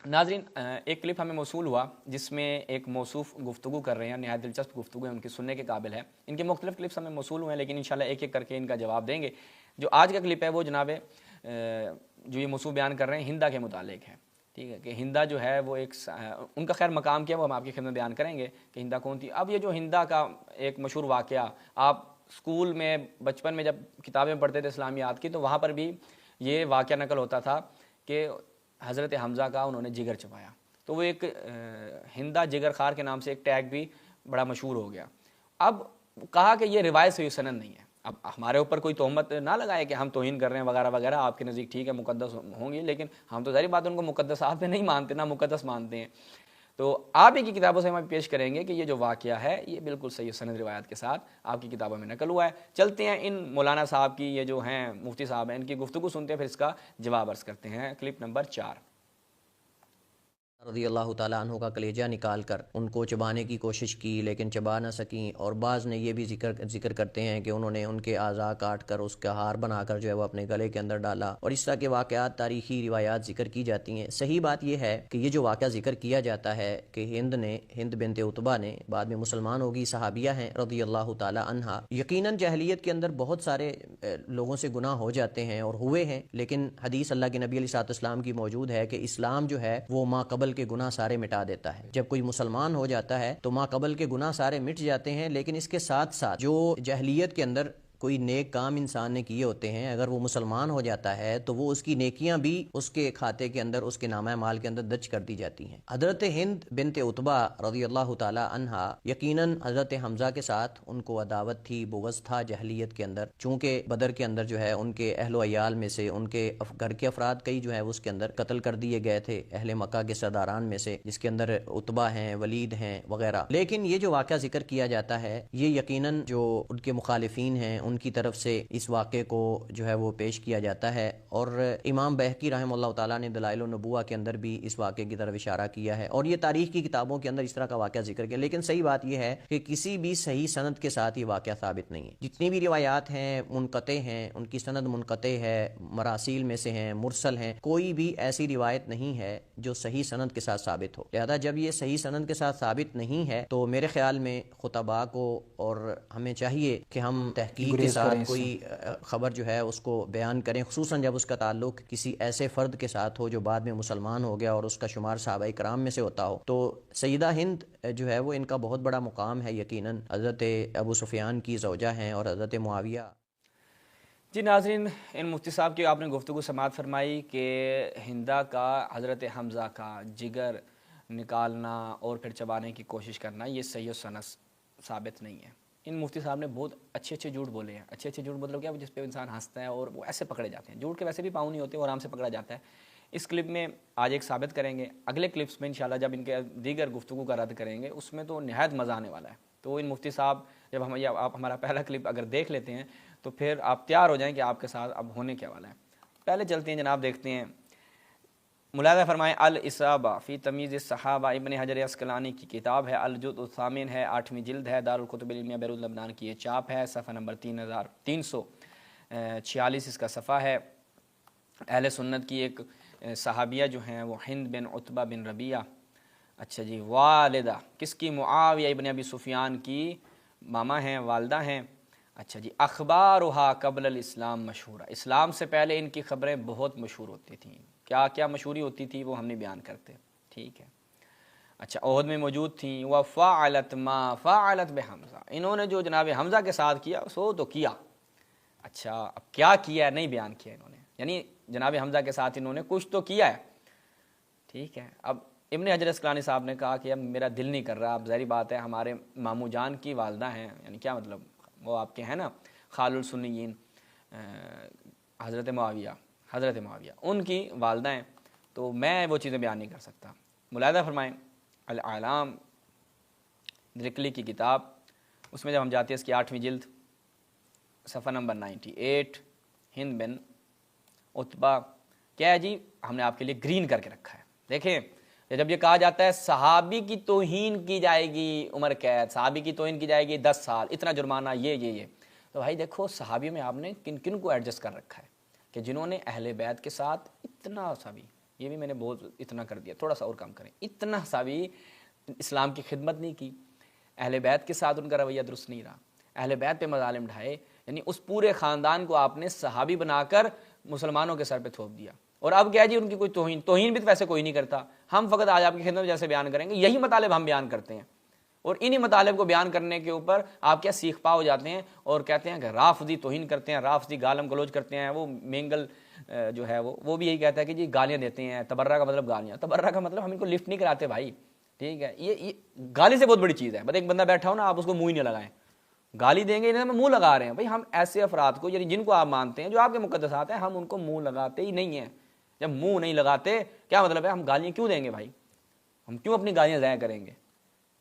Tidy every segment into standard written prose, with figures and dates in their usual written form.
नाज़रीन, एक क्लिप हमें मौसूल हुआ जिसमें एक मौसूफ़ गुफ्तगू कर रहे हैं, नहायत दिलचस्प गुफ्तगू है, उनकी सुनने के काबिल है। इनके मुख्तलिफ़ क्लिप्स हमें मौसूल हुए हैं, लेकिन इंशाल्लाह एक एक करके इनका जवाब देंगे। जो आज का क्लिप है वो जनाब जो ये मौसूफ़ बयान कर रहे हैं हिंदा के मुतालिक है। ठीक है कि हिंदा जो है वो एक उनका खैर मकाम क्या वो हम आपकी खिदमत बयान करेंगे कि हिंदा कौन थी। अब ये जो हिंदा का एक मशहूर वाक़या, आप स्कूल में बचपन में जब किताबें पढ़ते थे इस्लामियात की, तो वहाँ पर भी ये वाक़या नकल होता था कि हज़रत हमज़ा का उन्होंने जिगर चबाया, तो वो एक हिंदा जिगर खार के नाम से एक टैग भी बड़ा मशहूर हो गया। अब कहा कि ये रिवायत सही सनद नहीं है। अब हमारे ऊपर कोई तोहमत ना लगाए कि हम तौहीन कर रहे हैं वगैरह वगैरह, आपके नज़दीक ठीक है मुक़द्दस होंगी, लेकिन हम तो ज़ाहिर बात उनको मुक़द्दसात में नहीं मानते, ना मुक़द्दस मानते हैं। तो आप ही की किताबों से हम पेश करेंगे कि ये जो वाक़या है ये बिल्कुल सही सनद रिवायत के साथ आपकी किताबों में नकल हुआ है। चलते हैं इन मौलाना साहब की, ये जो हैं मुफ्ती साहब हैं, इनकी गुफ्तगू सुनते हैं, फिर इसका जवाब अर्ज़ करते हैं। Clip number 4। रज़ी अल्लाह ताला अन्हु का कलेजा निकाल कर उनको चबाने की कोशिश की, लेकिन चबा ना सकी। और बाज़ ने यह भी जिक्र करते हैं कि उन्होंने उनके आज़ा काट कर उसका हार बनाकर जो है वो अपने गले के अंदर डाला। और इस तरह के वाक़यात, तारीख़ी रिवायात जिक्र की जाती हैं। सही बात यह है कि ये जो वाक़या जिक्र किया जाता है कि हिंद बिनते उतबा ने बाद में मुसलमान होगी, सहाबिया हैं रज़ी अल्लाह ताला अन्हा। यकीनन जहलियत के अंदर बहुत सारे लोगों से गुनाह हो जाते हैं और हुए हैं, लेकिन हदीस अल्लाह के नबी अलैहिस्सलाम की मौजूद है कि इस्लाम जो है वो मा कबल के गुनाह सारे मिटा देता है। जब कोई मुसलमान हो जाता है तो मा कबल के गुनाह सारे मिट जाते हैं, लेकिन इसके साथ साथ जो जहलियत के अंदर कोई नेक काम इंसान ने किए होते हैं, अगर वो मुसलमान हो जाता है तो वो उसकी नेकियां भी उसके खाते के अंदर, उसके नामा माल के अंदर दर्ज कर दी जाती हैं। हज़रत हिंद बिनते उतबा रज़ी अल्लाह ताला अन्हा, यकीनन हज़रत हमज़ा के साथ उनको अदावत थी, बुग़्ज़ था जहलियत के अंदर। चूँकि बदर के अंदर जो है उनके अहलो अयाल में से उनके घर के अफराद कई जो है उसके अंदर कत्ल कर दिए गए थे, अहले मक्का के सरदारान में से, जिसके अंदर उतबा हैं, वलीद हैं वगैरह। लेकिन ये जो वाक़या जिक्र किया जाता है ये यकीनन जो उनके मुखालिफिन हैं उनकी तरफ से इस वाक़े को जो है वो पेश किया जाता है। और इमाम बहकी रहमतुल्लाह ताला ने दलाइल नबुव्वा के अंदर भी इस वाक़े की तरफ इशारा किया है, और ये तारीख़ की किताबों के अंदर इस तरह का वाक़या जिक्र किया। लेकिन सही बात यह है कि किसी भी सही सनद के साथ ये वाक़या साबित नहीं है। जितनी भी रिवायात हैं मुनक़ते हैं, उनकी सनद मुनक़ते है, मरासील में से हैं, मुरसल हैं, कोई भी ऐसी रिवायत नहीं है जो सही सनद के साथ साबित हो। लिहाजा जब ये सही सनद के साथ साबित नहीं है तो मेरे ख्याल में खुतबा को और हमें चाहिए कि हम तहकीक के साथ कोई ख़बर जो है उसको बयान करें, खुसूसन जब उसका ताल्लुक किसी ऐसे फ़र्द के साथ हो जो बाद में मुसलमान हो गया और उसका शुमार सहाबाए किराम में से होता हो। तो सईदा हिंद जो है वो इनका बहुत बड़ा मुकाम है, यकीनन हज़रत अबू सुफियान की ज़ौजा हैं और हज़रत मुआविया। जी नाज़रीन, इन मुफ्ती साहब की आपने गुफ्तगू समाअत फरमाई कि हिंदा का हज़रत हमज़ा का जिगर निकालना और फिर चबाने की कोशिश करना ये सही सनद साबित नहीं है। इन मुफ्ती साहब ने बहुत अच्छे अच्छे झूठ बोले हैं। अच्छे अच्छे झूठ मतलब क्या, जिस पे इंसान हंसता है और वो ऐसे पकड़े जाते हैं। झूठ के वैसे भी पाँव नहीं होते, वो आराम से पकड़ा जाता है। इस क्लिप में आज एक साबित करेंगे, अगले क्लिप्स में इंशाल्लाह जब इनके दीगर गुफ्तगू का रद्द करेंगे उसमें तो नहायत मज़ा आने वाला है। तो इन मुफ्ती साहब जब हम आप हमारा पहला क्लिप अगर देख लेते हैं तो फिर आप तैयार हो जाएँ कि आपके साथ अब होने क्या वाला है। पहले चलते हैं जनाब, देखते हैं। मुलाज़ा फरमाएँ अल इसाबा फ़ी तमीज़ सहाबा, इब्न हजर अस्क़लानी की किताब है, अल जुज़ उस-सामिन है, 8वीं जिल्द है, दारुल कुतुब इल्मिया बैरूत लबनान की ये छाप है, सफ़ा नंबर 3346 इसका सफ़ा है। अहले सुन्नत की एक सहाबिया जो हैं वो हिंद बिन उतबा बिन रबिया, अच्छा जी, वालिदा किसकी, मुआविया इब्न अबी सुफियान की मामा हैं, वालदा हैं। अच्छा जी, अखबारुहा क़ब्ल इस्लाम मशहूरा, इस्लाम से पहले इनकी ख़बरें बहुत मशहूर होती थीं। क्या क्या मशहूरी होती थी वो हम नहीं बयान करते, ठीक है। अच्छा, ओहद में मौजूद थी। व फ़ाअलत मा फ़ाअलत बे हमज़ा, इन्होंने जो जनाब हमज़ा के साथ किया सो तो किया। अच्छा, अब क्या किया नहीं बयान किया इन्होंने, यानी जनाब हमज़ा के साथ इन्होंने कुछ तो किया है, ठीक है। अब इब्न हजर अस्क़लानी साहब ने कहा कि अब मेरा दिल नहीं कर रहा। अब ज़ाहिर बात है हमारे मामू जान की वालदा हैं, यानी क्या मतलब, वो आपके हैं ना खालुल सुन्नियीन हज़रत मुआविया उनकी वालदा हैं, तो मैं वो चीज़ें बयान नहीं कर सकता। मुलाहिज़ा फरमाएँ अल आलाम द्रिकली की किताब, उसमें जब हम जाते हैं इसकी 8वीं जिल्द, सफ़ा नंबर 98, हिंद बिन उतबा, क्या है जी, हमने आपके लिए ग्रीन करके रखा है। देखें, जब ये कहा जाता है सहाबी की तौहीन की जाएगी, उम्र कैद, सहाबी की तौहीन की जाएगी 10 साल, इतना जुर्माना, ये तो भाई देखो सहाबी में आपने किन किन को एडजस्ट कर रखा है कि जिन्होंने अहले बैत के साथ इतना सा भी یہ بھی میں نے بہت اتنا کر دیا، تھوڑا سا اور کم کریں، اتنا سا بھی اسلام کی خدمت نہیں کی، اہل بیت کے ساتھ ان کا رویہ درست نہیں رہا، اہل بیت پہ مظالم ڈھائے، یعنی اس پورے خاندان کو آپ نے صحابی بنا کر مسلمانوں کے سر پہ تھوپ دیا۔ اور اب کیا جی ان کی کوئی توہین بھی تو ویسے کوئی نہیں کرتا، ہم فقط آج آپ کی خدمت میں جیسے بیان کریں گے یہی مطالب ہم بیان کرتے ہیں، اور انہی مطالب کو بیان کرنے کے اوپر آپ کیا سیکھ پا ہو جاتے ہیں اور کہتے ہیں کہ رافضی توہین کرتے ہیں، رافضی گالم گلوچ کرتے ہیں۔ وہ مینگل جو ہے وہ بھی یہی کہتا ہے کہ جی گالیاں دیتے ہیں، تبرہ کا مطلب گالیاں، تبرہ کا مطلب ہم ان کو لفٹ نہیں کراتے بھائی، ٹھیک ہے، یہ گالی سے بہت بڑی چیز ہے، بس ایک بندہ بیٹھا ہو نا آپ اس کو منہ ہی نہیں لگائیں، گالی دیں گے انہیں ہم منہ لگا رہے ہیں، بھائی ہم ایسے افراد کو یعنی جن کو آپ مانتے ہیں جو آپ کے مقدسات ہیں ہم ان کو منہ لگاتے ہی نہیں ہیں۔ جب منہ نہیں لگاتے کیا مطلب ہے ہم گالیاں کیوں دیں گے بھائی، ہم کیوں اپنی گالیاں ضائع کریں گے،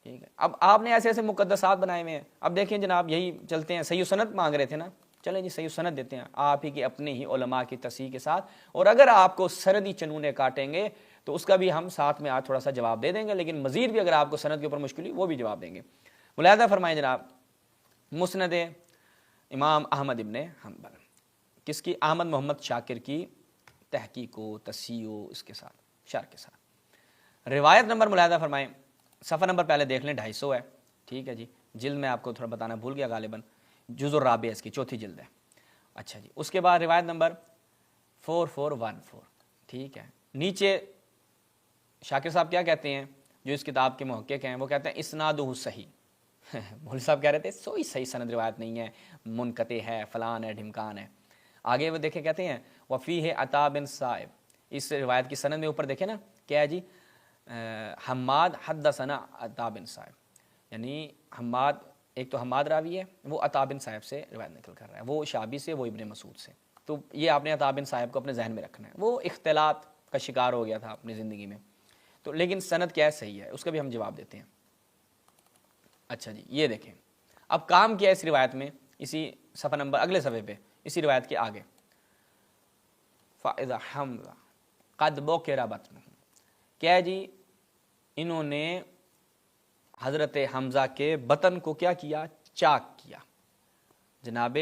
ٹھیک ہے۔ اب آپ نے ایسے ایسے مقدسات بنائے ہوئے ہیں، اب دیکھیں جناب یہی چلتے ہیں، صحیح سند مانگ رہے تھے نا، چلیں جی صحیح سند دیتے ہیں آپ ہی کے اپنے ہی علماء کی تصحیح کے ساتھ، اور اگر آپ کو سندی چنونے کاٹیں گے تو اس کا بھی ہم ساتھ میں آج تھوڑا سا جواب دے دیں گے، لیکن مزید بھی اگر آپ کو سند کے اوپر مشکل ہوئی وہ بھی جواب دیں گے۔ ملاحظہ فرمائیں جناب، مسند امام احمد ابن حنبل، کس کی؟ احمد محمد شاکر کی تحقیق و تصحیح و اس کے ساتھ شرح کے ساتھ۔ روایت نمبر ملاحظہ فرمائیں، صفحہ نمبر پہلے دیکھ لیں 250 ہے، ٹھیک ہے جی، جلد میں آپ کو تھوڑا بتانا بھول گیا غالباً، جزء الرابع اس کی چوتھی جلد ہے، اچھا جی۔ اس کے بعد روایت نمبر 4414، ٹھیک ہے۔ نیچے شاکر صاحب کیا کہتے ہیں جو اس کتاب کے محقق ہیں، وہ کہتے ہیں اسنادہ صحیح، مول صاحب کہہ رہے تھے سوئی صحیح سند روایت نہیں ہے، منقطع ہے، فلان ہے، ڈھمکان ہے۔ آگے وہ دیکھیں کہتے ہیں وفیہ عطا بن صائب، اس روایت کی سند میں اوپر دیکھیں نا کیا ہے جی، حماد حدثنا عطا بن صائب، یعنی حماد، ایک تو حماد راوی ہے وہ عطا بن صائب سے روایت نقل کر رہا ہے، وہ شعبی سے، وہ ابن مسعود سے، تو یہ آپ نے عطا بن صائب کو اپنے ذہن میں رکھنا ہے، وہ اختلاط کا شکار ہو گیا تھا اپنی زندگی میں، تو لیکن سند کیا ہے صحیح ہے، اس کا بھی ہم جواب دیتے ہیں۔ اچھا جی، یہ دیکھیں اب کام کیا ہے اس روایت میں، اسی صفحہ نمبر اگلے صفحے پہ اسی روایت کے آگے، فَإِذَا حَمْزَ قَدْ بُكِرَ بَطْنُهُ، کیا ہے جی، انہوں نے حضرت حمزہ کے بطن کو کیا کیا؟ چاک کیا۔ جناب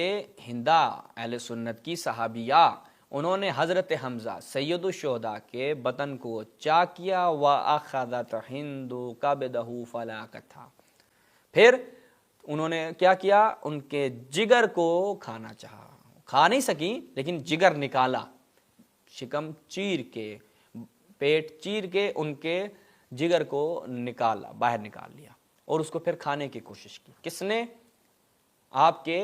ہندہ اہل سنت کی صحابیہ، انہوں نے حضرت حمزہ سید الشہداء کے بطن کو چاک کیا، وَأَخَذَتْ هِنْدُ كَبْدَهُ فَلَاكَتْهَا، پھر انہوں نے کیا کیا؟ ان کے جگر کو کھانا چاہا، کھا نہیں سکی لیکن جگر نکالا، شکم چیر کے، پیٹ چیر کے ان کے جگر کو نکالا، باہر نکال لیا، اور اس کو پھر کھانے کی کوشش کی۔ کس نے؟ آپ کے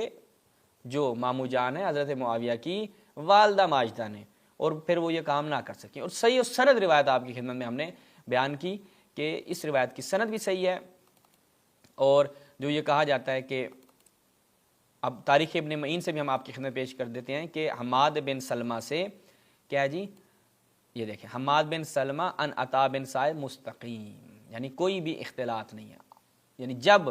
جو مامو جان ہے حضرت معاویہ کی والدہ ماجدہ نے، اور پھر وہ یہ کام نہ کر سکیں، اور صحیح و سند روایت آپ کی خدمت میں ہم نے بیان کی کہ اس روایت کی سند بھی صحیح ہے، اور جو یہ کہا جاتا ہے کہ اب تاریخ ابن معین سے بھی ہم آپ کی خدمت پیش کر دیتے ہیں کہ حماد بن سلمہ سے کیا جی، یہ دیکھیں حماد بن سلمہ ان عطا بن صائب مستقیم، یعنی کوئی بھی اختلاط نہیں ہے، یعنی جب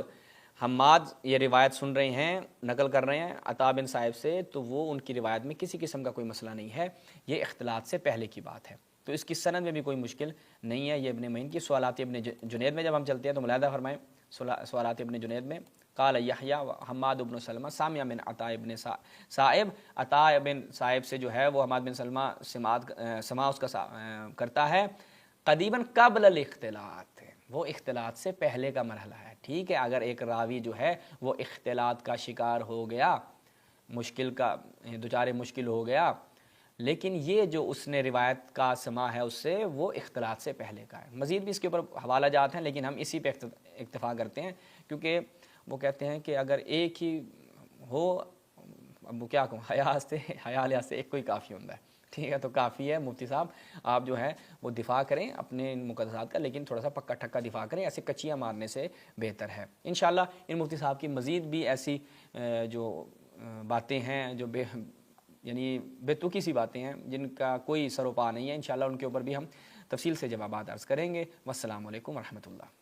حماد یہ روایت سن رہے ہیں، نقل کر رہے ہیں عطا بن صائب سے، تو وہ ان کی روایت میں کسی قسم کا کوئی مسئلہ نہیں ہے، یہ اختلاط سے پہلے کی بات ہے، تو اس کی سند میں بھی کوئی مشکل نہیں ہے۔ یہ ابن معین کی سوالات ابن جنید میں جب ہم چلتے ہیں تو ملاحظہ فرمائیں، سوالات ابن جنید میں قال یحییٰ حماد بن سلمہ سامع من عطا بن صائب، عطا بن صائب سے جو ہے وہ حماد بن سلمہ سماع اس کا کرتا ہے، قدیماً قبل الاختلاط، وہ اختلاط سے پہلے کا مرحلہ ہے، ٹھیک ہے۔ اگر ایک راوی جو ہے وہ اختلاط کا شکار ہو گیا، مشکل کا دچار مشکل ہو گیا، لیکن یہ جو اس نے روایت کا سماع ہے اس سے وہ اختلاط سے پہلے کا ہے۔ مزید بھی اس کے اوپر حوالہ جات ہیں لیکن ہم اسی پہ اکتفا کرتے ہیں، کیونکہ وہ کہتے ہیں کہ اگر ایک ہی ہو، اب وہ کیا کہوں، حیا لحاظ سے ایک کوئی کافی ہوتا ہے، ٹھیک ہے، تو کافی ہے۔ مفتی صاحب آپ جو ہے وہ دفاع کریں اپنے مقدسات کا، لیکن تھوڑا سا پکا ٹھکا دفاع کریں، ایسے کچیاں مارنے سے بہتر ہے۔ انشاءاللہ ان مفتی صاحب کی مزید بھی ایسی جو باتیں ہیں جو یعنی بے تکی سی باتیں ہیں جن کا کوئی سر و پا نہیں ہے، انشاءاللہ ان کے اوپر بھی ہم تفصیل سے جوابات عرض کریں گے۔ والسلام علیکم ورحمۃ اللہ۔